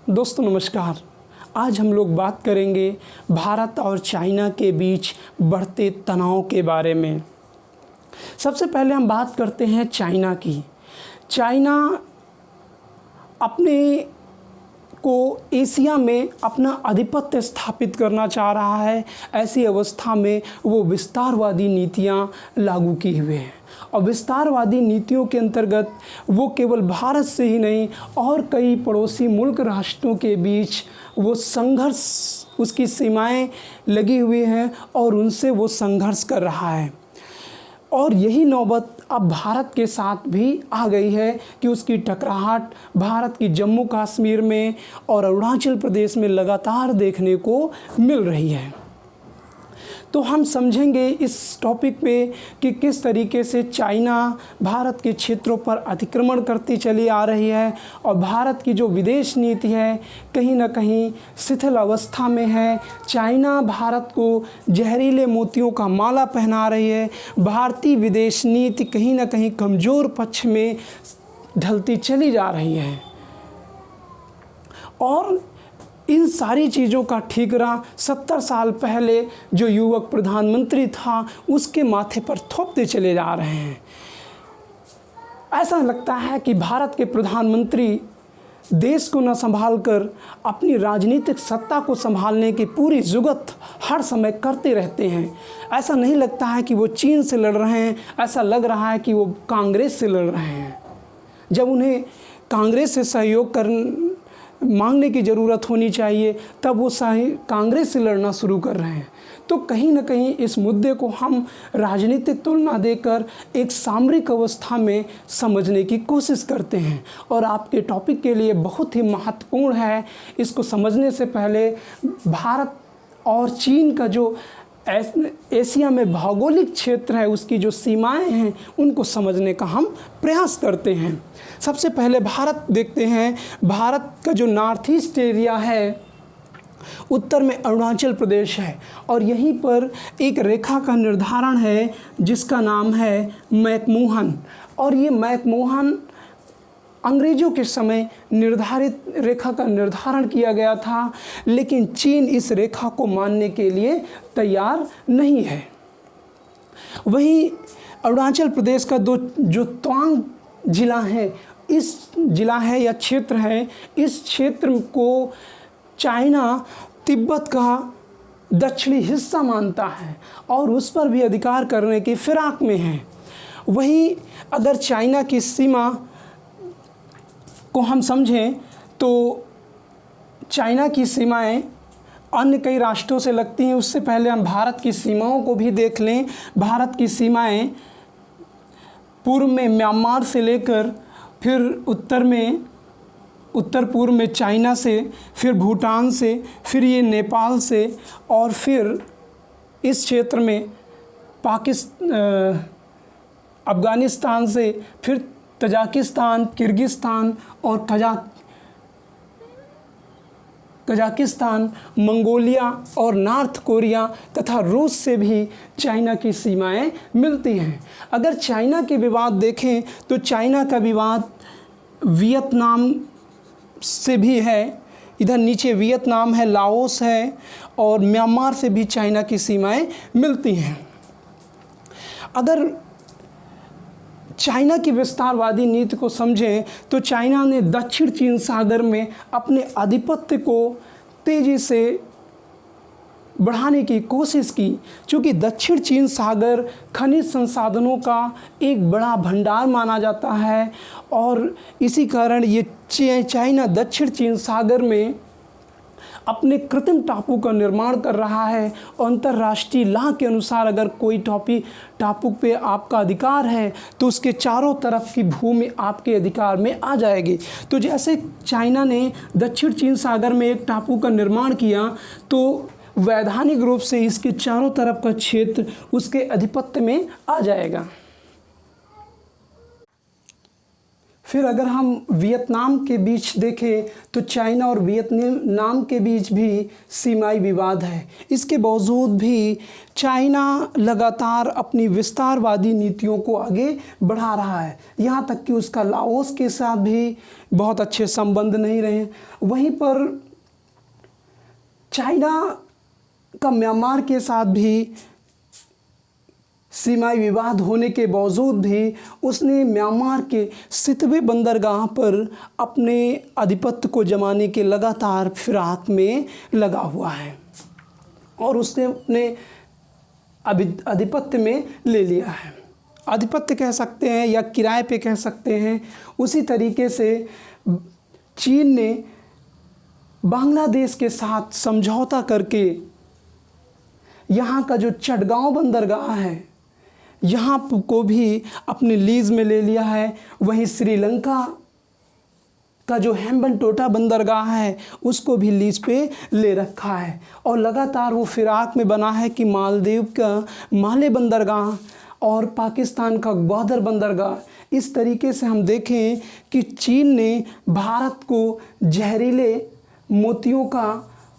दोस्तों नमस्कार। आज हम लोग बात करेंगे भारत और चाइना के बीच बढ़ते तनाव के बारे में। सबसे पहले हम बात करते हैं चाइना की। चाइना अपने को एशिया में अपना आधिपत्य स्थापित करना चाह रहा है। ऐसी अवस्था में वो विस्तारवादी नीतियां लागू किए हुए हैं और विस्तारवादी नीतियों के अंतर्गत वो केवल भारत से ही नहीं और कई पड़ोसी मुल्क राष्ट्रों के बीच वो संघर्ष, उसकी सीमाएं लगी हुई हैं और उनसे वो संघर्ष कर रहा है। और यही नौबत अब भारत के साथ भी आ गई है कि उसकी टकराहट भारत की जम्मू कश्मीर में और अरुणाचल प्रदेश में लगातार देखने को मिल रही है। तो हम समझेंगे इस टॉपिक पे कि किस तरीके से चाइना भारत के क्षेत्रों पर अतिक्रमण करती चली आ रही है और भारत की जो विदेश नीति है कहीं ना कहीं शिथिल अवस्था में है। चाइना भारत को जहरीले मोतियों का माला पहना रही है। भारतीय विदेश नीति कहीं ना कहीं कमज़ोर पक्ष में ढलती चली जा रही है और इन सारी चीज़ों का ठीकरा 70 साल पहले जो युवक प्रधानमंत्री था उसके माथे पर थोपते चले जा रहे हैं। ऐसा लगता है कि भारत के प्रधानमंत्री देश को न संभालकर अपनी राजनीतिक सत्ता को संभालने की पूरी जुगत हर समय करते रहते हैं। ऐसा नहीं लगता है कि वो चीन से लड़ रहे हैं, ऐसा लग रहा है कि वो कांग्रेस से लड़ रहे हैं। जब उन्हें कांग्रेस से सहयोग मांगने की ज़रूरत होनी चाहिए तब वो कांग्रेस से लड़ना शुरू कर रहे हैं। तो कहीं ना कहीं इस मुद्दे को हम राजनीतिक तुलना देकर एक सामरिक अवस्था में समझने की कोशिश करते हैं और आपके टॉपिक के लिए बहुत ही महत्वपूर्ण है। इसको समझने से पहले भारत और चीन का जो एशिया में भौगोलिक क्षेत्र है उसकी जो सीमाएं हैं उनको समझने का हम प्रयास करते हैं। सबसे पहले भारत देखते हैं। भारत का जो नॉर्थ ईस्ट एरिया है उत्तर में अरुणाचल प्रदेश है और यहीं पर एक रेखा का निर्धारण है जिसका नाम है मैकमोहन। और ये मैकमोहन अंग्रेज़ों के समय निर्धारित रेखा का निर्धारण किया गया था, लेकिन चीन इस रेखा को मानने के लिए तैयार नहीं है। वहीं अरुणाचल प्रदेश का जो तवांग जिला है, इस जिला है या क्षेत्र है, इस क्षेत्र को चाइना तिब्बत का दक्षिणी हिस्सा मानता है और उस पर भी अधिकार करने की फिराक में है। वहीं अगर चाइना की सीमा को हम समझें तो चाइना की सीमाएं अन्य कई राष्ट्रों से लगती हैं। उससे पहले हम भारत की सीमाओं को भी देख लें। भारत की सीमाएं पूर्व में म्यांमार से लेकर फिर उत्तर पूर्व में चाइना से, फिर भूटान से, फिर ये नेपाल से और फिर इस क्षेत्र में अफ़गानिस्तान से, फिर तजाकिस्तान, किर्गिस्तान और कजाकिस्तान, मंगोलिया और नॉर्थ कोरिया तथा रूस से भी चाइना की सीमाएं मिलती हैं। अगर चाइना के विवाद देखें तो चाइना का विवाद वियतनाम से भी है। इधर नीचे वियतनाम है, लाओस है और म्यांमार से भी चाइना की सीमाएं मिलती हैं। अगर चाइना की विस्तारवादी नीति को समझें तो चाइना ने दक्षिण चीन सागर में अपने आधिपत्य को तेज़ी से बढ़ाने की कोशिश की। क्योंकि दक्षिण चीन सागर खनिज संसाधनों का एक बड़ा भंडार माना जाता है और इसी कारण ये चाइना दक्षिण चीन सागर में अपने कृत्रिम टापू का निर्माण कर रहा है। अंतर्राष्ट्रीय लॉ के अनुसार अगर कोई टापू पे आपका अधिकार है तो उसके चारों तरफ की भूमि आपके अधिकार में आ जाएगी। तो जैसे चाइना ने दक्षिण चीन सागर में एक टापू का निर्माण किया तो वैधानिक रूप से इसके चारों तरफ का क्षेत्र उसके आधिपत्य में आ जाएगा। फिर अगर हम वियतनाम के बीच देखें तो चाइना और वियतनाम के बीच भी सीमाई विवाद है। इसके बावजूद भी चाइना लगातार अपनी विस्तारवादी नीतियों को आगे बढ़ा रहा है, यहाँ तक कि उसका लाओस के साथ भी बहुत अच्छे संबंध नहीं रहे। वहीं पर चाइना का म्यांमार के साथ भी सीमाई विवाद होने के बावजूद भी उसने म्यांमार के सितवे बंदरगाह पर अपने आधिपत्य को जमाने के लगातार फिराक में लगा हुआ है और उसने अपने आधिपत्य में ले लिया है। आधिपत्य कह सकते हैं या किराए पे कह सकते हैं। उसी तरीके से चीन ने बांग्लादेश के साथ समझौता करके यहाँ का जो चटगांव बंदरगाह है यहाँ को भी अपने लीज में ले लिया है। वहीं श्रीलंका का जो हेम्बनटोटा बंदरगाह है उसको भी लीज पे ले रखा है और लगातार वो फिराक में बना है कि मालदीव का माले बंदरगाह और पाकिस्तान का ग्वादर बंदरगाह। इस तरीके से हम देखें कि चीन ने भारत को जहरीले मोतियों का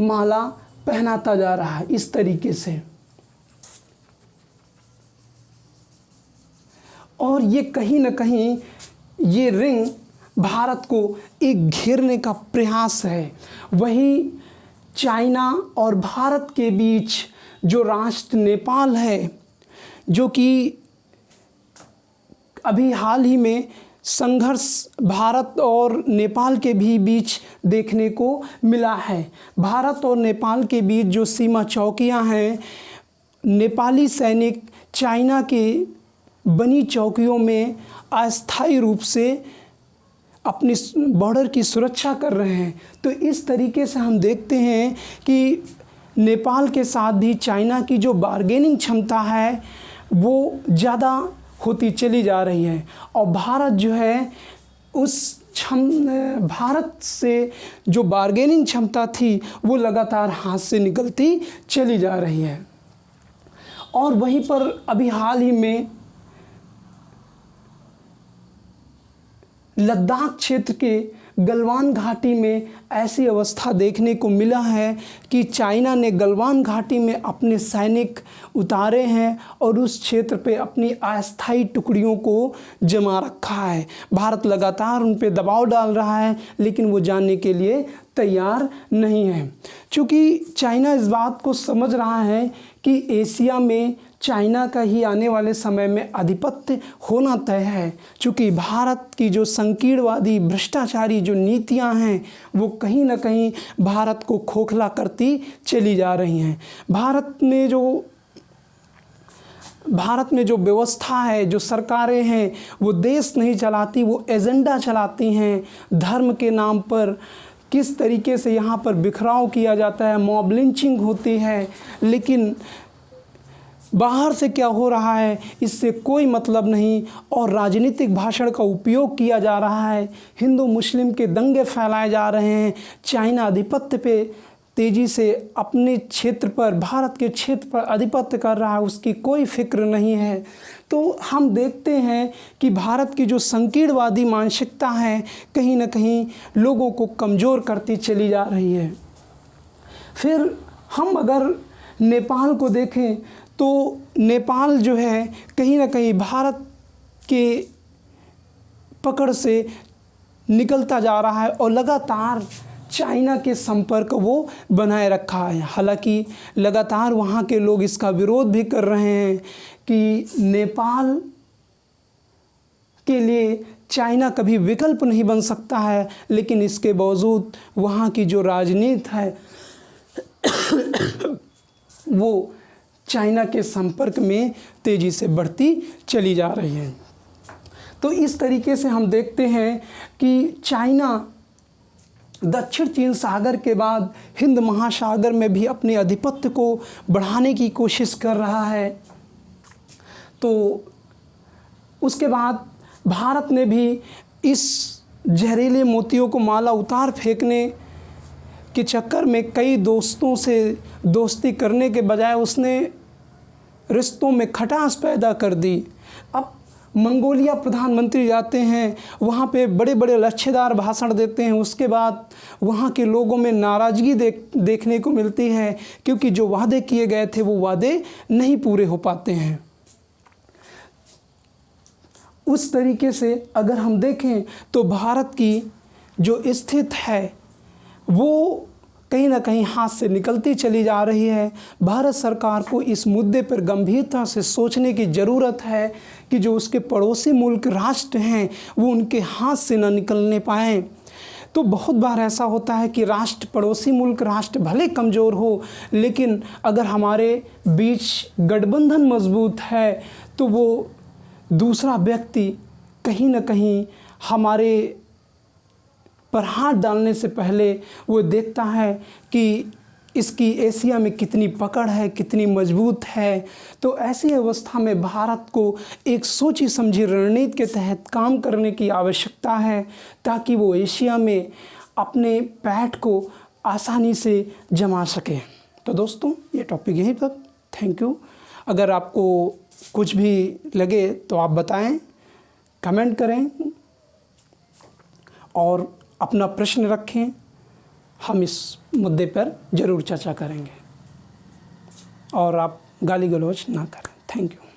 माला पहनाता जा रहा है इस तरीके से, और ये कहीं ना कहीं ये रिंग भारत को एक घेरने का प्रयास है। वहीं चाइना और भारत के बीच जो राष्ट्र नेपाल है, जो कि अभी हाल ही में संघर्ष भारत और नेपाल के भी बीच देखने को मिला है। भारत और नेपाल के बीच जो सीमा चौकियां हैं, नेपाली सैनिक चाइना के बनी चौकियों में अस्थायी रूप से अपनी बॉर्डर की सुरक्षा कर रहे हैं। तो इस तरीके से हम देखते हैं कि नेपाल के साथ भी चाइना की जो बार्गेनिंग क्षमता है वो ज़्यादा होती चली जा रही है और भारत जो है भारत से जो बार्गेनिंग क्षमता थी वो लगातार हाथ से निकलती चली जा रही है। और वहीं पर अभी हाल ही में लद्दाख क्षेत्र के गलवान घाटी में ऐसी अवस्था देखने को मिला है कि चाइना ने गलवान घाटी में अपने सैनिक उतारे हैं और उस क्षेत्र पे अपनी अस्थायी टुकड़ियों को जमा रखा है। भारत लगातार उन पे दबाव डाल रहा है लेकिन वो जाने के लिए तैयार नहीं है, क्योंकि चाइना इस बात को समझ रहा है कि एशिया में चाइना का ही आने वाले समय में आधिपत्य होना तय है। चूँकि भारत की जो संकीर्णवादी भ्रष्टाचारी जो नीतियां हैं वो कहीं ना कहीं भारत को खोखला करती चली जा रही हैं। भारत में जो व्यवस्था है, जो सरकारें हैं, वो देश नहीं चलाती, वो एजेंडा चलाती हैं। धर्म के नाम पर किस तरीके से यहाँ पर बिखराव किया जाता है, मॉब लिंचिंग होती है, लेकिन बाहर से क्या हो रहा है इससे कोई मतलब नहीं और राजनीतिक भाषण का उपयोग किया जा रहा है। हिंदू मुस्लिम के दंगे फैलाए जा रहे हैं। चाइना आधिपत्य पे तेज़ी से अपने क्षेत्र पर, भारत के क्षेत्र पर आधिपत्य कर रहा है, उसकी कोई फिक्र नहीं है। तो हम देखते हैं कि भारत की जो संकीर्णवादी मानसिकता है कहीं ना कहीं लोगों को कमज़ोर करती चली जा रही है। फिर हम अगर नेपाल को देखें तो नेपाल जो है कहीं ना कहीं भारत के पकड़ से निकलता जा रहा है और लगातार चाइना के संपर्क वो बनाए रखा है। हालांकि लगातार वहाँ के लोग इसका विरोध भी कर रहे हैं कि नेपाल के लिए चाइना कभी विकल्प नहीं बन सकता है, लेकिन इसके बावजूद वहाँ की जो राजनीति है वो चाइना के संपर्क में तेज़ी से बढ़ती चली जा रही है। तो इस तरीके से हम देखते हैं कि चाइना दक्षिण चीन सागर के बाद हिंद महासागर में भी अपने आधिपत्य को बढ़ाने की कोशिश कर रहा है। तो उसके बाद भारत ने भी इस जहरीले मोतियों को माला उतार फेंकने के चक्कर में कई दोस्तों से दोस्ती करने के बजाय उसने रिश्तों में खटास पैदा कर दी। अब मंगोलिया प्रधानमंत्री जाते हैं, वहाँ पे बड़े बड़े लच्छेदार भाषण देते हैं, उसके बाद वहाँ के लोगों में नाराज़गी देखने को मिलती है, क्योंकि जो वादे किए गए थे वो वादे नहीं पूरे हो पाते हैं। उस तरीके से अगर हम देखें तो भारत की जो स्थिति है वो कहीं ना कहीं हाथ से निकलती चली जा रही है। भारत सरकार को इस मुद्दे पर गंभीरता से सोचने की ज़रूरत है कि जो उसके पड़ोसी मुल्क राष्ट्र हैं वो उनके हाथ से न निकलने पाएँ। तो बहुत बार ऐसा होता है कि पड़ोसी मुल्क राष्ट्र भले कमज़ोर हो, लेकिन अगर हमारे बीच गठबंधन मजबूत है तो वो दूसरा व्यक्ति कहीं ना कहीं हमारे पर हाथ डालने से पहले वो देखता है कि इसकी एशिया में कितनी पकड़ है, कितनी मजबूत है। तो ऐसी अवस्था में भारत को एक सोची समझी रणनीति के तहत काम करने की आवश्यकता है, ताकि वो एशिया में अपने पैठ को आसानी से जमा सके। तो दोस्तों, ये टॉपिक यहीं तक। Thank you. अगर आपको कुछ भी लगे तो आप बताएं, कमेंट करें और अपना प्रश्न रखें। हम इस मुद्दे पर ज़रूर चर्चा करेंगे, और आप गाली गलौज ना करें। Thank you.